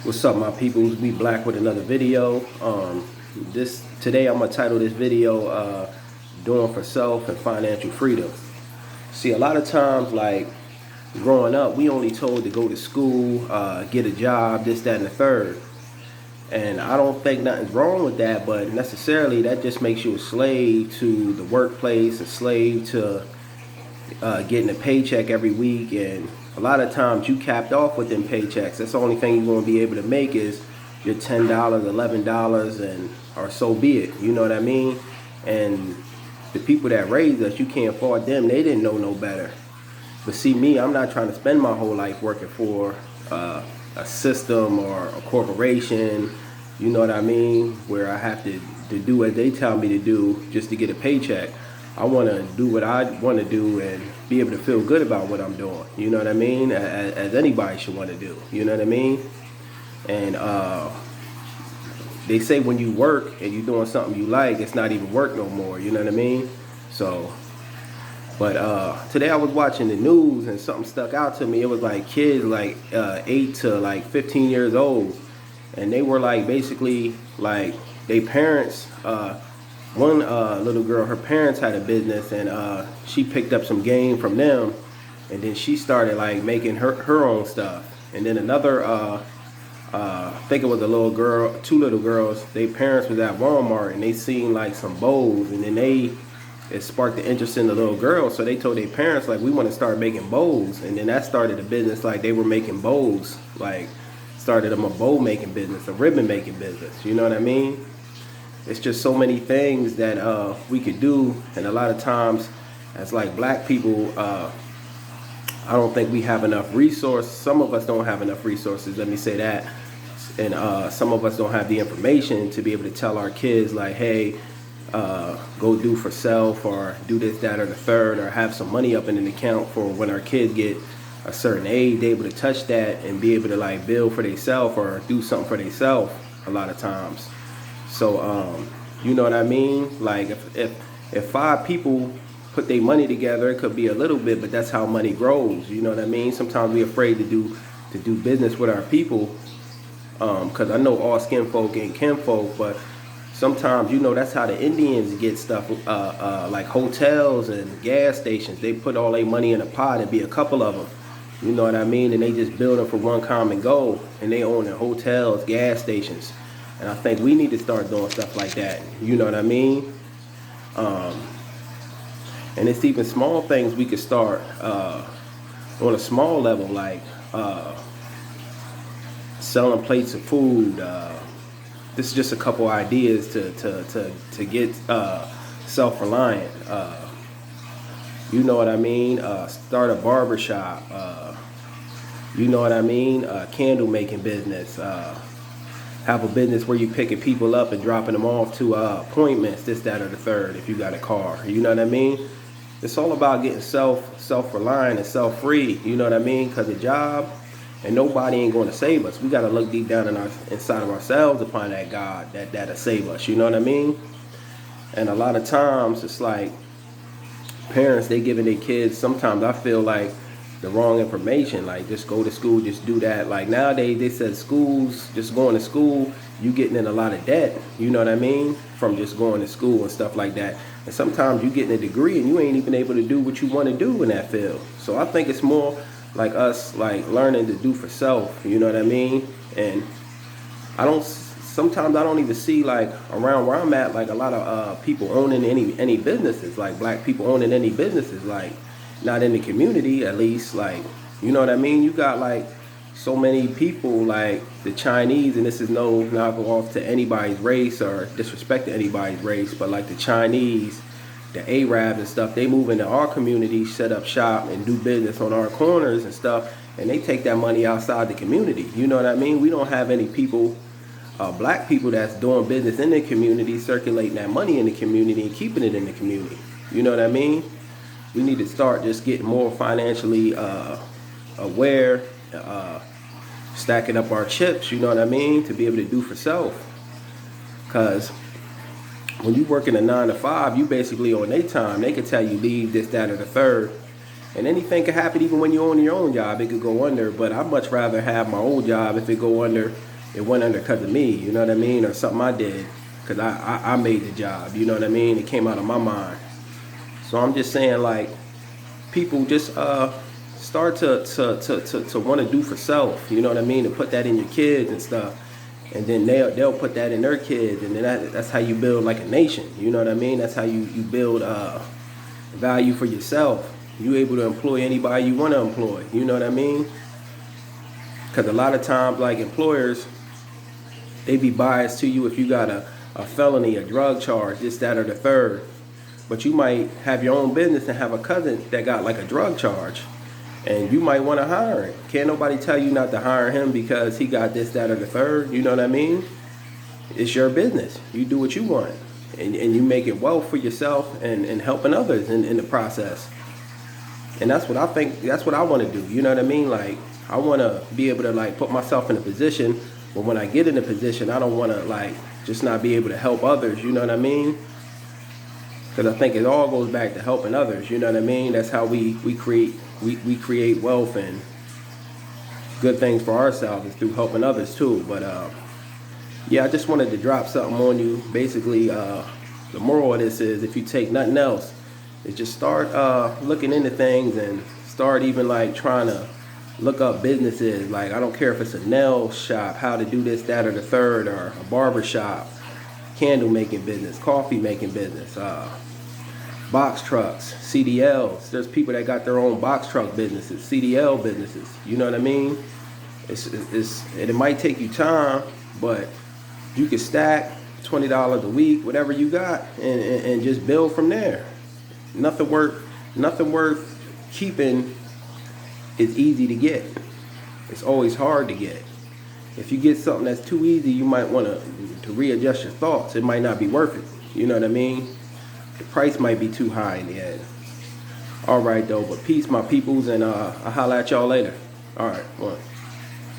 What's up, my peoples? We Black with another video. Today I'm gonna title this video "Doing for Self and Financial Freedom." See, a lot of times, like growing up, we only told to go to school, get a job, this, that, and the third. And I don't think nothing's wrong with that, but necessarily that just makes you a slave to the workplace, a slave to getting a paycheck every week, and a lot of times you capped off with them paychecks. That's the only thing you're going to be able to make is your $10, $11, and or so be it. You know what I mean? And the people that raised us, you can't fault them. They didn't know no better. But see, me, I'm not trying to spend my whole life working for a system or a corporation. You know what I mean? Where I have to do what they tell me to do just to get a paycheck. I want to do what I want to do and be able to feel good about what I'm doing. You know what I mean? As anybody should want to do. You know what I mean? And they say when you work and you're doing something you like, it's not even work no more. You know what I mean? So, but today I was watching the news and something stuck out to me. It was like kids like 8 to like 15 years old, and they were like basically like they parents. One little girl, her parents had a business, and she picked up some game from them, and then she started like making her own stuff. And then another, I think it was a little girl, two little girls. Their parents was at Walmart, and they seen like some bows, and then it sparked the interest in the little girl. So they told their parents like, we want to start making bows, and then that started a business. Like they were making bows, like started them a bow making business, a ribbon making business. You know what I mean? It's just so many things that we could do, and a lot of times as like black people, I don't think we have enough resources. Some of us don't have enough resources, let me say that, and some of us don't have the information to be able to tell our kids like, hey, go do for self, or do this, that, or the third, or have some money up in an account for when our kids get a certain age, they able to touch that and be able to like build for themselves or do something for themselves a lot of times. So, you know what I mean? Like if five people put their money together, it could be a little bit, but that's how money grows. You know what I mean? Sometimes we're afraid to do business with our people, because I know all skin folk ain't kinfolk, but sometimes, you know, that's how the Indians get stuff, like hotels and gas stations. They put all their money in a pot. It'd be a couple of them. You know what I mean? And they just build them for one common goal, and they own their hotels, gas stations. And I think we need to start doing stuff like that. You know what I mean? And it's even small things we could start on a small level, like selling plates of food. This is just a couple ideas to get self-reliant. You know what I mean? Start a barbershop. You know what I mean? Candle making business. Have a business where you picking people up and dropping them off to appointments, this, that, or the third, if you got a car. You know what I mean? It's all about getting self-reliant and self-free. You know what I mean? Because a job and nobody ain't going to save us. We got to look deep down inside of ourselves to find that God that'll save us. You know what I mean? And a lot of times it's like parents, they giving their kids, sometimes I feel like, the wrong information, like just go to school, just do that. Like nowadays they said schools, just going to school, you getting in a lot of debt, you know what I mean, from just going to school and stuff like that. And sometimes you getting a degree and you ain't even able to do what you want to do in that field. So I think it's more like us like learning to do for self, you know what I mean. And sometimes I don't even see like around where I'm at like a lot of people owning any businesses, like black people owning any businesses, like not in the community at least. Like, you know what I mean? You got like so many people like the Chinese, and this is not go off to anybody's race or disrespect to anybody's race, but like the Chinese, the Arabs and stuff, they move into our community, set up shop and do business on our corners and stuff, and they take that money outside the community. You know what I mean? We don't have any people, black people that's doing business in the community, circulating that money in the community and keeping it in the community. You know what I mean? We need to start just getting more financially aware, stacking up our chips, you know what I mean, to be able to do for self. Because when you work in a 9 to 5, you basically on their time. They could tell you leave this, that, or the third. And anything could happen even when you own your own job. It could go under, but I'd much rather have my old job if it go under it went under because of me, you know what I mean, or something I did, because I made the job, you know what I mean. It came out of my mind. So I'm just saying, like, people just start to want to do for self, you know what I mean, to put that in your kids and stuff, and then they'll put that in their kids, and then that's how you build like a nation, you know what I mean. That's how you build value for yourself. You able to employ anybody you want to employ, you know what I mean. Because a lot of times, like, employers, they be biased to you if you got a felony, a drug charge, this, that, or the third. But you might have your own business and have a cousin that got like a drug charge, and you might want to hire him. Can't nobody tell you not to hire him because he got this, that, or the third, you know what I mean. It's your business. You do what you want, and you make it wealth for yourself and helping others in the process. And that's what I think, that's what I want to do, you know what I mean. Like, I want to be able to, like, put myself in a position, but when I get in a position, I don't want to, like, just not be able to help others, you know what I mean. Because I think it all goes back to helping others, you know what I mean. That's how we create wealth and good things for ourselves, is through helping others too. But yeah, I just wanted to drop something on you. Basically, the moral of this is, if you take nothing else, is just start looking into things, and start even, like, trying to look up businesses. Like, I don't care if it's a nail shop, how to do this, that, or the third, or a barber shop, candle making business, coffee making business, box trucks, CDLs. There's people that got their own box truck businesses, CDL businesses, you know what I mean. It might take you time, but you can stack $20 a week, whatever you got, and just build from there. Nothing worth keeping is easy to get. It's always hard to get. If you get something that's too easy, you might want to readjust your thoughts. It might not be worth it, you know what I mean. The price might be too high in the end. All right, though, but peace, my peoples, and I'll holla at y'all later. All right, one.